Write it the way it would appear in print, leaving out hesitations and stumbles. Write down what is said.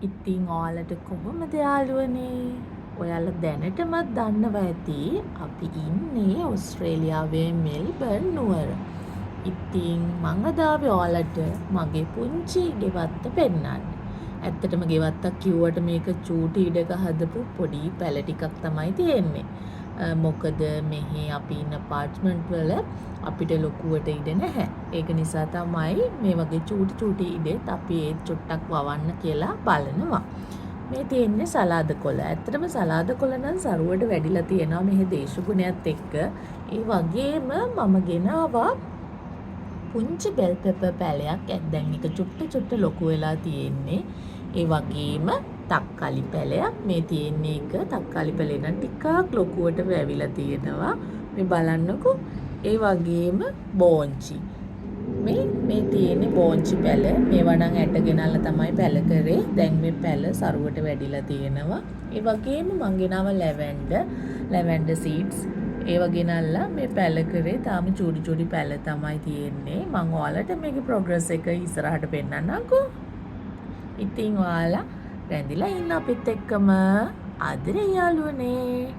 ඉතින් ඔයාලට කොහොමද යාළුවනේ? ඔයාලා දැනටමත් දන්නවා ඇති අපි ඉන්නේ ඕස්ට්‍රේලියාවේ මෙල්බර්න් නුවර. ඉතින් මං අද ආවේ ඔයාලට මගේ පුංචි ගෙවත්ත පෙන්නන්න. ඇත්තටම ගෙවත්තක් කිව්වට මේක චූටි ඉඩක හදපු පොඩි පැල ටිකක් තමයි තියෙන්නේ. මොකද මෙහි අපි ඉන්න අපාර්ට්මන්ට් වල අපිට ලොකුවට ඉඩ නැහැ. ඒක නිසා තමයි මේ වගේ චූටි ඉඩෙත් අපි ඒ චුට්ටක් වවන්න කියලා බලනවා. මේ තියෙන්නේ සලාද කොළ. ඇත්තටම සලාද කොළ නම් සරුවට වැඩිලා තියෙනවා මෙහි දේශගුණයත් එක්ක. ඒ වගේම මම ගෙනාවා පුංචි බෙල් පෙපර් පැලයක්. දැන් එක චුට්ට ලොකු වෙලා තියෙන්නේ. ඒ වගේම තක්කාලි පැලයක් මේ තියෙන්නේ එක තක්කාලි පැලේ නම් ටිකක් ලොකුවට වැවිලා තියෙනවා. මේ බලන්නකෝ. ඒ වගේම බෝංචි. මේ තියෙන්නේ බෝංචි පැල. මේවා නම් ඇට ගෙනල්ලා තමයි පැල කරේ. දැන් මේ පැල සරුවට වැඩිලා තියෙනවා. ඒ වගේම මං ගෙනාවා ලැවෙන්ඩර් සීඩ්ස්. ඒව ගෙනල්ලා මේ පැල කරේ. තාම චූටි පැල තමයි තියෙන්නේ. මං ඔයාලට මේකේ ප්‍රෝග්‍රස් එක ඉස්සරහට පෙන්නන්නම්කෝ. ඉතින් ඔයාලා රැඳිලා ඉන්න අපිත් එක්කම ආදරේ යාළුවනේ.